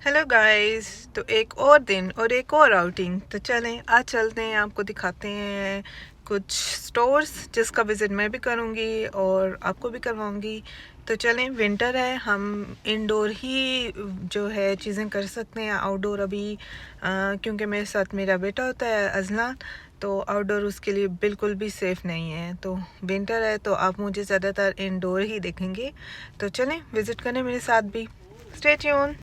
Hello guys. तो एक और दिन और एक और आउटिंग, तो चलें आज चलते हैं, आपको दिखाते हैं कुछ स्टोर्स जिसका विज़िट मैं भी करूँगी और आपको भी करवाऊँगी। तो चलें, विंटर है, हम इंडोर ही जो है चीज़ें कर सकते हैं, आउटडोर अभी क्योंकि मेरे साथ मेरा बेटा होता है अजलान, तो आउटडोर उसके लिए बिल्कुल भी सेफ़ नहीं है। तो विंटर है तो आप मुझे ज़्यादातर इंडोर ही देखेंगे। तो चलें विज़िट करें मेरे साथ भी। Stay tune.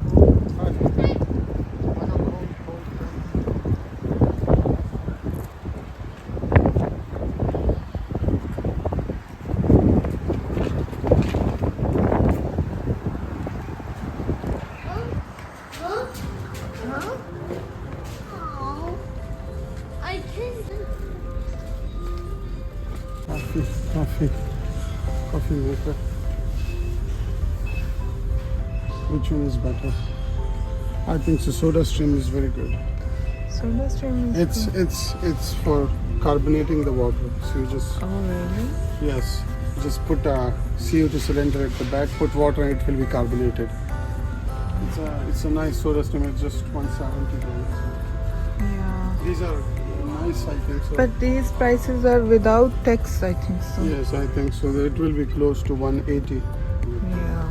Coffee maker. Which one is better? I think the Soda Stream is very good. Soda stream is good. It's for carbonating the water. So you just Oh, really? yes, just put a CO2 cylinder at the back, put water, and it will be carbonated. It's a nice Soda Stream. It's just $170. Yeah. These are nice, I think so. But these prices are without tax, I think so. Yes, I think so. It will be close to 180. Yeah.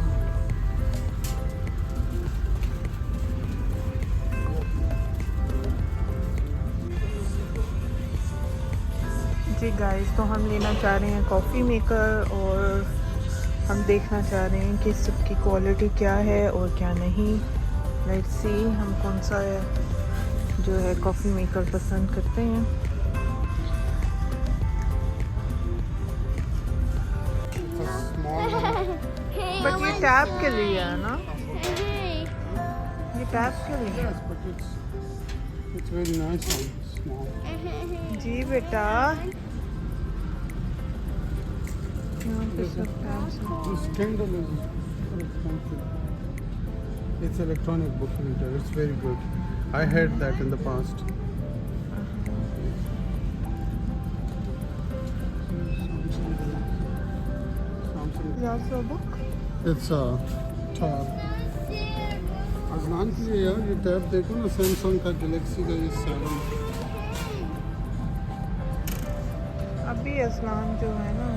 जी guys, तो हम लेना चाह रहे हैं coffee maker और हम देखना चाह रहे हैं कि इसकी क्वालिटी क्या है और क्या नहीं। लेट्स सी हम कौन सा है जो है कॉफ़ी मेकर पसंद करते हैं। It's a small one. But ये टैप के लिए है ना, ये टैप के लिए। Yes, but it's very nice one. Small. जी बेटा, यहाँ पे सब टैप्स हैं। This Kindle is expensive. It's electronic book reader. It's very good. I had that in the past. Is also a book? It's a tab. Azlan के लिए यार ये tab देखो ना, सैमसंग का गैलेक्सी का ये 7. अभी असलान जो है ना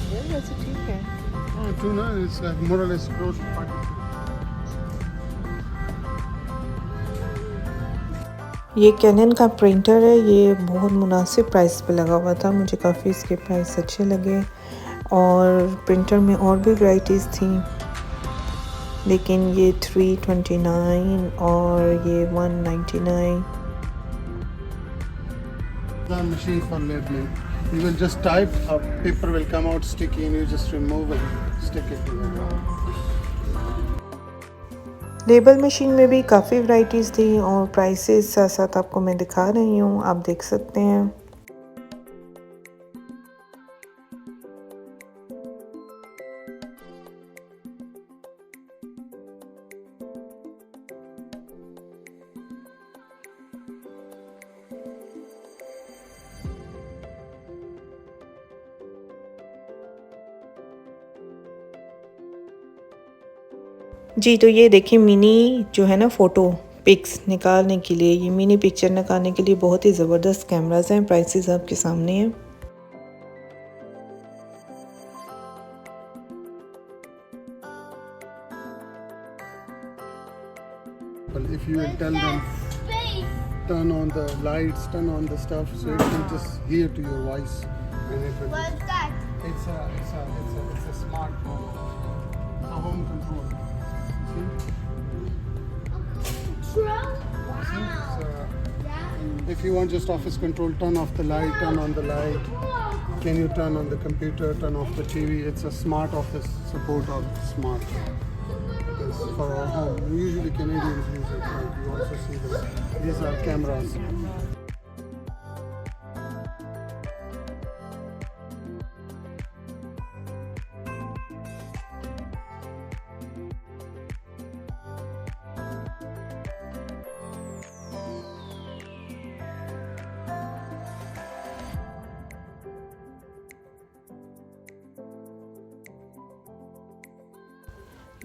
वो वैसे ठीक है। Oh, too nice. It's like more or less close to 40. ये कैनन का प्रिंटर है, ये बहुत मुनासिब प्राइस पे लगा हुआ था, मुझे काफ़ी इसके प्राइस अच्छे लगे और प्रिंटर में और भी वैरायटीज़ थी, लेकिन ये 329 और ये 199। The machine for labeling. You will just type, a paper will come out sticky, and you just remove and stick it to the label machine में भी काफ़ी वैरायटीज़ थी और प्राइसेस साथ साथ आपको मैं दिखा रही हूँ, आप देख सकते हैं। जी, तो ये देखिए मिनी जो है ना फ़ोटो पिक्स निकालने के लिए, ये मिनी पिक्चर निकालने के लिए बहुत ही ज़बरदस्त कैमरास हैं, प्राइसेस आपके सामने हैं। Well, if you will tell them turn on the lights, turn on the stuff, so it will just hear to your voice, and it will. What's that? It's a smart home. It's a home control. See? Control? See? Wow. So, That if you want just office control, turn off the light, turn on the light. Can you turn on the computer, turn off the TV? It's a smart office support or smart. It's for our home. Usually Canadians use it, but you also see this. These are cameras.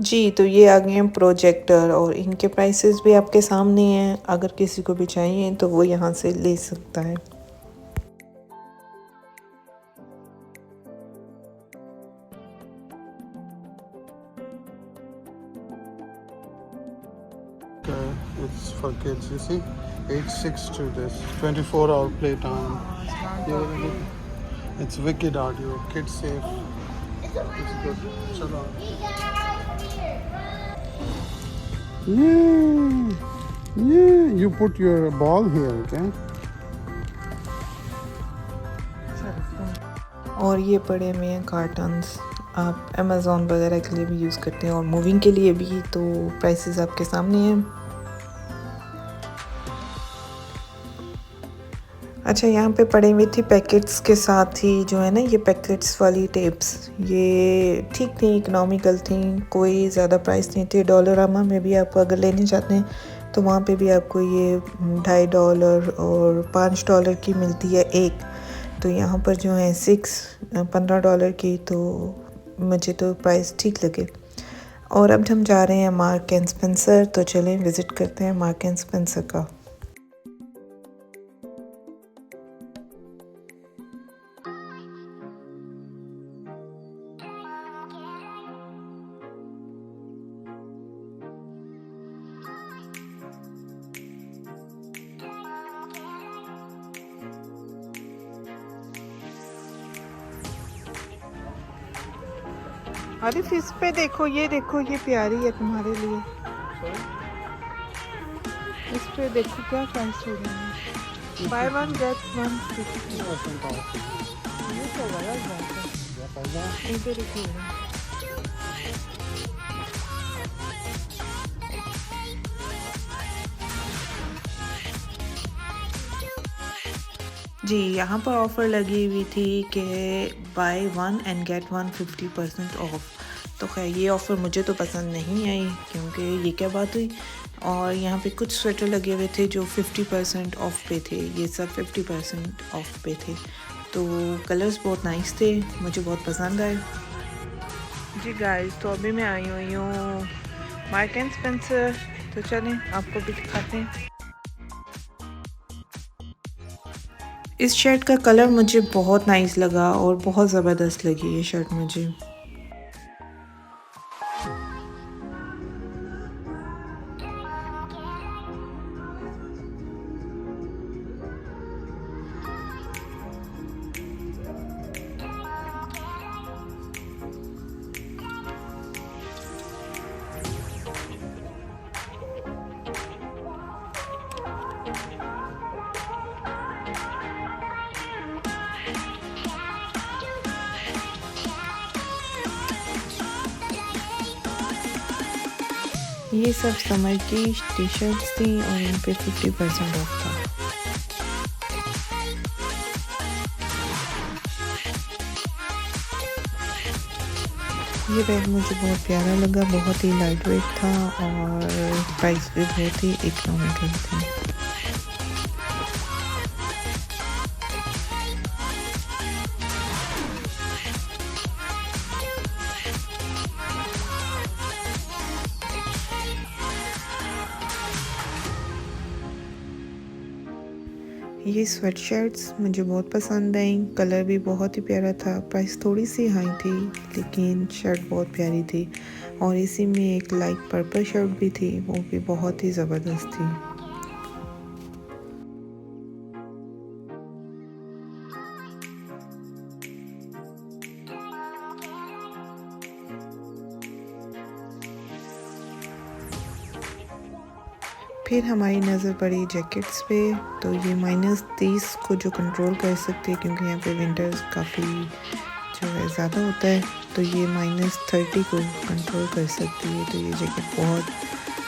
जी, तो ये आ गए हैं projector और इनके prices भी आपके सामने हैं। अगर किसी को भी चाहिए तो वो यहाँ से ले सकता है। It's for kids, you see. Age 6 to this. 24-hour playtime. It's wicked audio. Kids safe. It's good. Chalo. Yeah. Yeah. You put your ball here, okay? और ये पड़े हुए हैं कार्टन्स, आप अमेज़ॉन वगैरह के लिए भी यूज़ करते हैं और मूविंग के लिए भी, तो प्राइसेस आपके सामने हैं। अच्छा, यहाँ पे पड़े हुए थे पैकेट्स के साथ ही जो है ना, ये पैकेट्स वाली टेप्स, ये ठीक थी, इकोनॉमिकल थी, कोई ज़्यादा प्राइस नहीं थे। डॉलरामा में भी आप अगर लेने चाहते हैं तो वहाँ पे भी आपको ये $2.5 और $5 की मिलती है एक। तो यहाँ पर जो है $15 की, तो मुझे तो प्राइस ठीक लगे। और अब हम जा रहे हैं मार्क एंड स्पेंसर, तो चलें विज़िट करते हैं मार्क एंड स्पेंसर का। अरे इस पे देखो, ये प्यारी है तुम्हारे लिए। इस पे देखो क्या प्राइस हो रही है, by one get one 50% of. ये तो बड़ा बात है, इधर देखो। जी, यहाँ पर ऑफ़र लगी हुई थी कि by one and get one 50% of. तो खैर ये ऑफ़र मुझे तो पसंद नहीं आई, क्योंकि ये क्या बात हुई। और यहाँ पे कुछ स्वेटर लगे हुए थे जो 50% ऑफ पे थे, ये सब 50% ऑफ पे थे। तो कलर्स बहुत नाइस थे, मुझे बहुत पसंद आए। जी गाइस, तो अभी मैं आई हुई हूँ मार्क एंड स्पेंसर, तो चलें आपको भी दिखाते हैं। इस शर्ट का कलर मुझे बहुत नाइस लगा और बहुत ज़बरदस्त लगी ये शर्ट मुझे। ये सब समर की टी शर्ट्स थी और इन पे 50% ऑफ था। ये बैग मुझे बहुत प्यारा लगा, बहुत ही लाइट वेट था और प्राइस भी बहुत ही इकोनॉमिकल थी। ये स्वेट शर्ट्स मुझे बहुत पसंद आई, कलर भी बहुत ही प्यारा था, प्राइस थोड़ी सी हाई थी लेकिन शर्ट बहुत प्यारी थी। और इसी में एक लाइट पर्पल शर्ट भी थी, वो भी बहुत ही ज़बरदस्त थी। फिर हमारी नज़र पड़ी जैकेट्स पे, तो ये -30 को जो कंट्रोल कर सकते हैं, क्योंकि यहाँ पे विंटर्स काफ़ी जो है ज़्यादा होता है, तो ये -30 को कंट्रोल कर सकती है। तो ये जैकेट बहुत,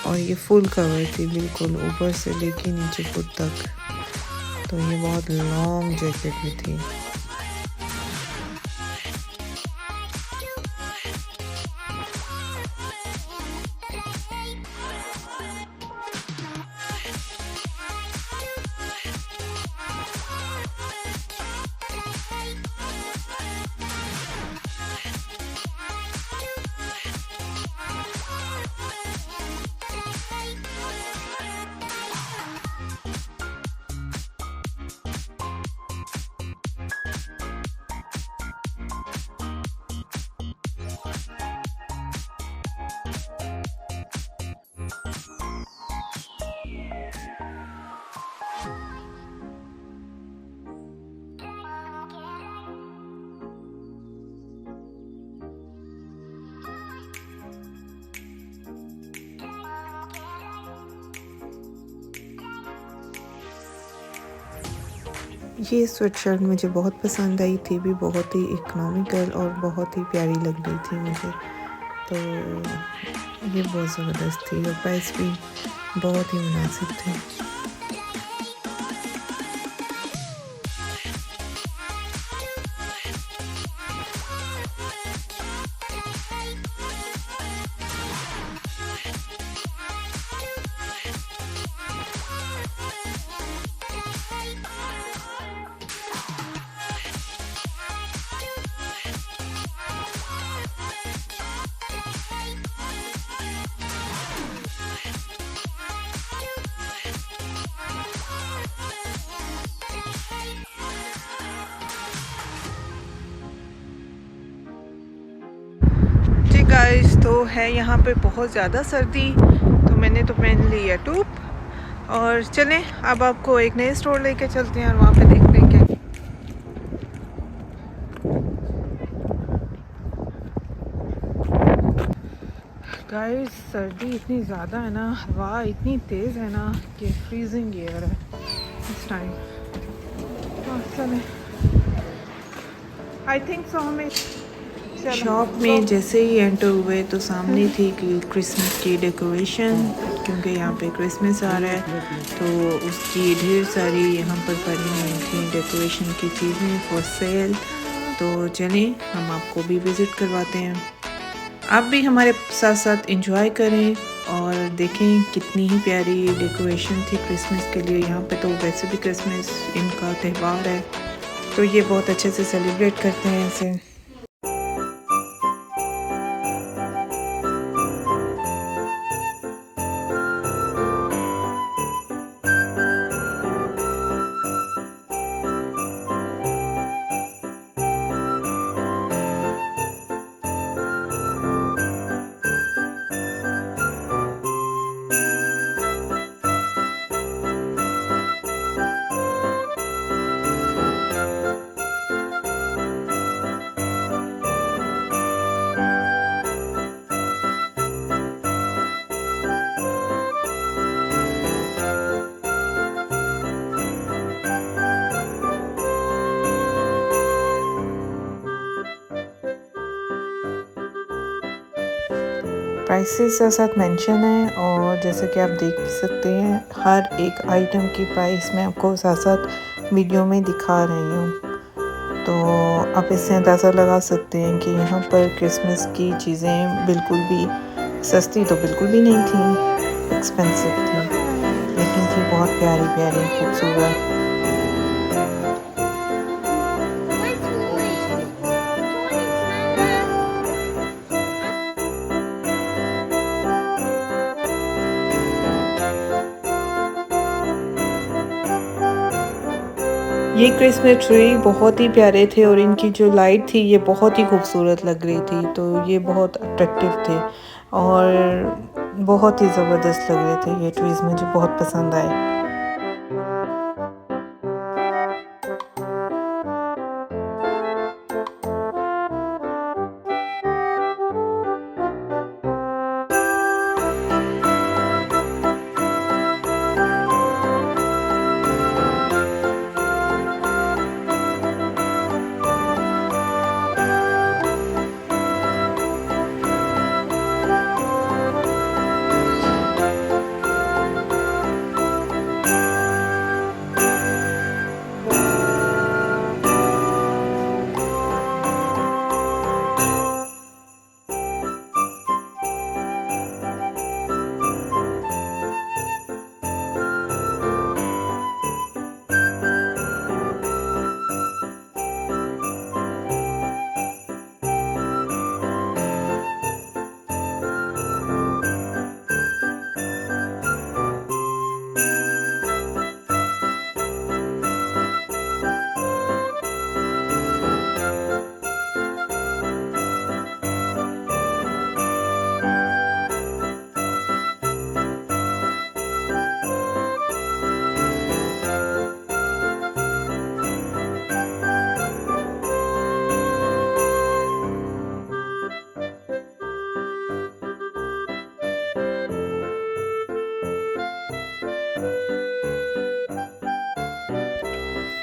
और ये फुल कवर थी बिल्कुल ऊपर से लेके नीचे फुट तक, तो ये बहुत लॉन्ग जैकेट भी थी। ये स्वेटशर्ट मुझे बहुत पसंद आई थी भी, बहुत ही इकोनॉमिकल और बहुत ही प्यारी लग रही थी मुझे। तो ये बहुत ज़बरदस्त थी और प्राइस भी बहुत ही मुनासिब थे। जी गाइस, तो है यहाँ पे बहुत ज़्यादा सर्दी, तो मैंने तो पहन ली है टूप। और चलें अब आपको एक नए स्टोर लेके चलते हैं और वहाँ पे देखते हैं क्या। गाइस सर्दी इतनी ज़्यादा है ना, हवा इतनी तेज़ है ना कि फ्रीजिंग एयर है इस टाइम। चलें, आई थिंक सो हमें शॉप में जैसे ही एंटर हुए तो सामने थी कि क्रिसमस की डेकोरेशन, क्योंकि यहाँ पे क्रिसमस आ रहा है तो उसकी ढेर सारी यहाँ पर पड़ी हुई थी डेकोरेशन की चीज़ें फॉर सेल। तो चलें हम आपको भी विज़िट करवाते हैं, आप भी हमारे साथ साथ एंजॉय करें और देखें कितनी ही प्यारी डेकोरेशन थी क्रिसमस के लिए। यहाँ पे तो वैसे भी क्रिसमस इनका त्यौहार है, तो ये बहुत अच्छे से सेलिब्रेट करते हैं इसे। प्राइसेस साथ साथ मेंशन है और जैसे कि आप देख भी सकते हैं हर एक आइटम की प्राइस मैं आपको साथ साथ वीडियो में दिखा रही हूँ। तो आप इससे अंदाज़ा लगा सकते हैं कि यहाँ पर क्रिसमस की चीज़ें बिल्कुल भी सस्ती तो बिल्कुल भी नहीं थी, एक्सपेंसिव थी, लेकिन थी बहुत प्यारी प्यारी खूबसूरत। ये क्रिसमस ट्री बहुत ही प्यारे थे और इनकी जो लाइट थी ये बहुत ही खूबसूरत लग रही थी, तो ये बहुत अट्रैक्टिव थे और बहुत ही ज़बरदस्त लग रहे थे। ये ट्रीज़ मुझे बहुत पसंद आए।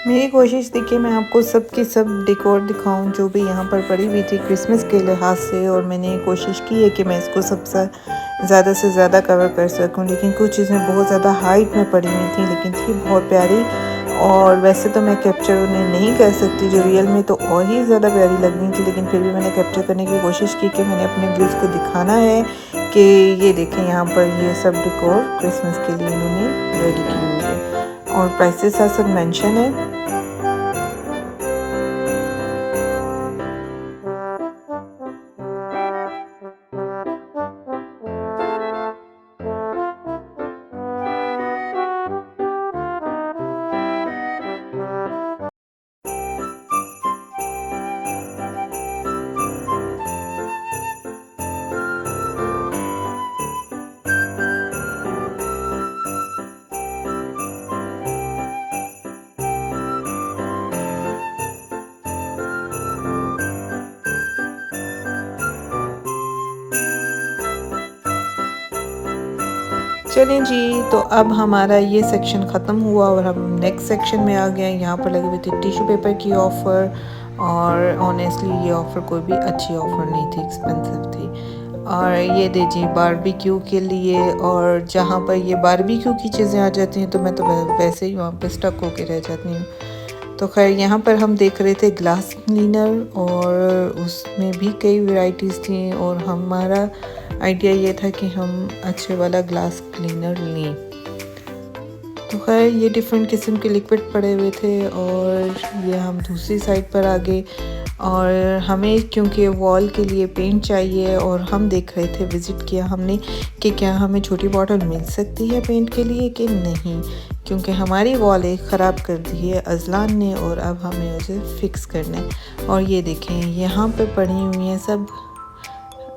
मेरी कोशिश थी कि मैं आपको सब की सब डेकोर दिखाऊं जो भी यहाँ पर पड़ी हुई थी क्रिसमस के लिहाज से, और मैंने कोशिश की है कि मैं इसको सबसे ज़्यादा से ज़्यादा कवर कर सकूं। लेकिन कुछ चीज़ें बहुत ज़्यादा हाइट में पड़ी हुई थी, लेकिन थी बहुत प्यारी। और वैसे तो मैं कैप्चर उन्हें नहीं कर सकती, जो रियल में तो और ही ज़्यादा प्यारी लग रही थी, लेकिन फिर भी मैंने कैप्चर करने की कोशिश की कि मैंने अपने व्यूज़ को दिखाना है कि ये देखें यहाँ पर ये सब डेकोर क्रिसमस के लिए इन्होंने रेडी की हुई है, और प्राइसेस सब मेंशन है। चलें जी, तो अब हमारा ये सेक्शन ख़त्म हुआ और हम नेक्स्ट सेक्शन में आ गए हैं। यहाँ पर लगे हुए थे टिश्यू पेपर की ऑफ़र, और ऑनेस्टली ये ऑफ़र कोई भी अच्छी ऑफ़र नहीं थी, एक्सपेंसिव थी। और ये दीजिए बारबेक्यू के लिए, और जहाँ पर ये बारबेक्यू की चीज़ें आ जाती हैं तो मैं तो वैसे ही वहाँ पे स्टक होके रह जाती हूँ। तो खैर यहाँ पर हम देख रहे थे ग्लास क्लीनर, और उसमें भी कई वैरायटीज़ थी, और हमारा आइडिया ये था कि हम अच्छे वाला ग्लास क्लीनर लें। तो खैर ये डिफरेंट किस्म के लिक्विड पड़े हुए थे, और ये हम दूसरी साइड पर आ गए। और हमें क्योंकि वॉल के लिए पेंट चाहिए, और हम देख रहे थे, विज़िट किया हमने कि क्या हमें छोटी बॉटल मिल सकती है पेंट के लिए कि नहीं, क्योंकि हमारी वॉल एक ख़राब कर दी है अजलान ने, और अब हमें उसे फ़िक्स करना है। और ये देखें यहाँ पे पड़ी हुई हैं सब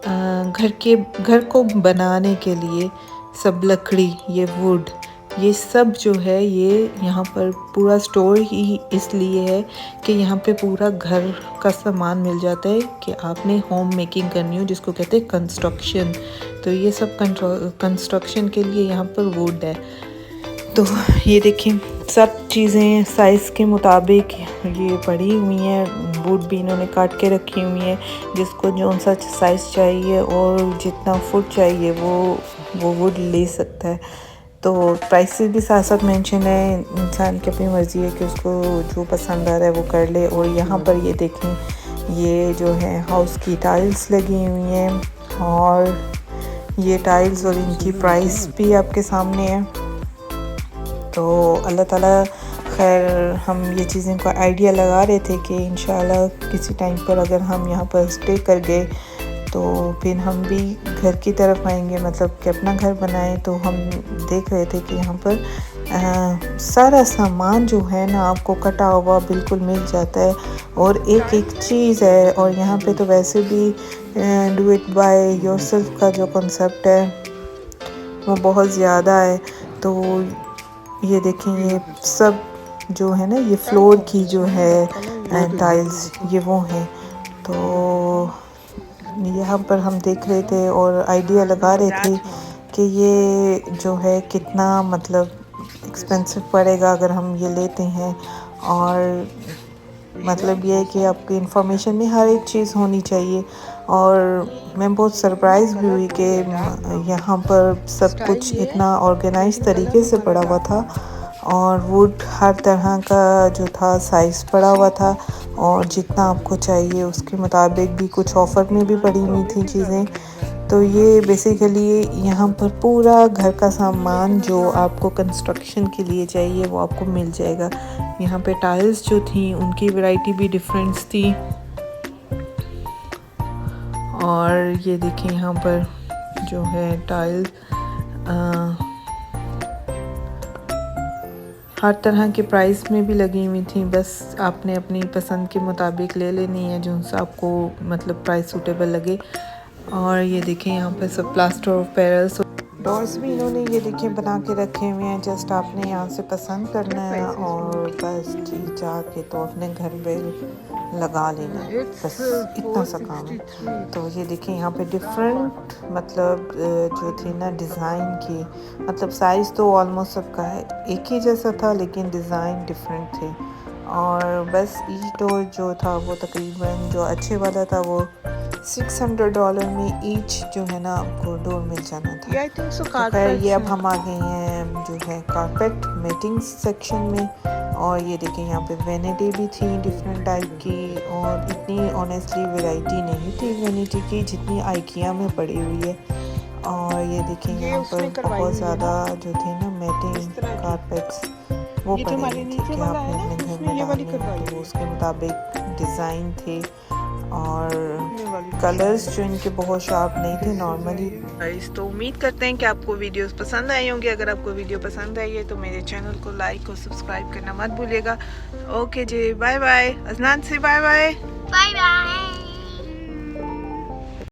घर को बनाने के लिए सब लकड़ी, ये वुड, ये सब जो है ये यहाँ पर पूरा स्टोर ही इसलिए है कि यहाँ पे पूरा घर का सामान मिल जाता है कि आपने होम मेकिंग करनी हो, जिसको कहते हैं कंस्ट्रक्शन। तो ये सब कंस्ट्रक्शन के लिए यहाँ पर वुड है। तो ये देखिए सब चीज़ें साइज़ के मुताबिक ये पड़ी हुई हैं। वुड भी इन्होंने काट के रखी हुई है, जिसको जो सा साइज़ चाहिए और जितना फुट चाहिए वो वुड ले सकता है। तो प्राइसेस भी साथ साथ मेंशन है, इंसान की अपनी मर्ज़ी है कि उसको जो पसंद आ रहा है वो कर ले। और यहाँ पर ये देखें, ये जो है हाउस की टाइल्स लगी हुई हैं, और ये टाइल्स और इनकी प्राइस भी आपके सामने है। तो अल्लाह ताला खैर, हम ये चीज़ें का आइडिया लगा रहे थे कि इंशाल्लाह किसी टाइम पर अगर हम यहाँ पर स्टे कर गए तो फिर हम भी घर की तरफ आएंगे, मतलब कि अपना घर बनाएं। तो हम देख रहे थे कि यहाँ पर सारा सामान जो है ना आपको कटा हुआ बिल्कुल मिल जाता है, और एक एक चीज़ है। और यहाँ पे तो वैसे भी डू इट बाय योरसेल्फ का जो कॉन्सेप्ट है वो बहुत ज़्यादा है। तो ये देखें, ये सब जो है ना, ये फ्लोर की जो है टाइल्स, ये वो हैं। तो यहाँ पर हम देख रहे थे और आइडिया लगा रहे थे कि ये जो है कितना मतलब एक्सपेंसिव पड़ेगा अगर हम ये लेते हैं। और मतलब ये है कि आपकी इंफॉर्मेशन में हर एक चीज़ होनी चाहिए। और मैं बहुत सरप्राइज़ भी हुई कि यहाँ पर सब कुछ इतना ऑर्गेनाइज तरीके से पड़ा हुआ था, और वुड हर तरह का जो था साइज़ पड़ा हुआ था, और जितना आपको चाहिए उसके मुताबिक भी कुछ ऑफ़र में भी पड़ी हुई थी चीज़ें। तो ये बेसिकली यहाँ पर पूरा घर का सामान जो आपको कंस्ट्रक्शन के लिए चाहिए वो आपको मिल जाएगा। यहाँ पे टाइल्स जो थी उनकी वैरायटी भी डिफरेंस थी। और ये देखिए यहाँ पर जो है टाइल हर तरह के प्राइस में भी लगी हुई थी, बस आपने अपनी पसंद के मुताबिक ले लेनी है जो सा आपको मतलब प्राइस सूटेबल लगे। और ये देखें यहाँ पर सब प्लास्टर ऑफ पेरिस डोर्स भी इन्होंने ये देखिए बना के रखे हुए हैं। जस्ट आपने यहाँ से पसंद करना है और बस जी जाके तो अपने घर पे लगा लेना है, बस इतना सा काम है। तो ये देखिए यहाँ पे डिफरेंट मतलब जो थी ना डिज़ाइन की, मतलब साइज़ तो ऑलमोस्ट सबका है एक ही जैसा था लेकिन डिज़ाइन डिफरेंट थे। और बस ई डोर जो था वो तकरीबन जो अच्छे वाला था वो $600 में ईच जो है ना आपको डोर मिल जाना था। तो खैर ये अब हम आ गए हैं जो है कारपेट मेटिंग सेक्शन में। और ये देखिए यहाँ पे वैनिटी भी थी डिफरेंट टाइप की, और इतनी ऑनेस्टली वैरायटी नहीं थी वैनिटी की जितनी आइकिया में पड़ी हुई है। और ये देखिए यहाँ पर बहुत ज़्यादा जो थे ना मैटिंग कारपेट्स वो पड़े हुए थे कि आपने अपने घर में डालने, तो उसके मुताबिक डिज़ाइन थे और कलर्स जो इनके बहुत शार्प नहीं थे नॉर्मली। तो उम्मीद करते हैं कि आपको वीडियोस पसंद आई होंगी। अगर आपको वीडियो पसंद आई है तो मेरे चैनल को लाइक और सब्सक्राइब करना मत भूलिएगा। ओके जी, बाय बाय। अजनान से बाय बाय। Bye bye.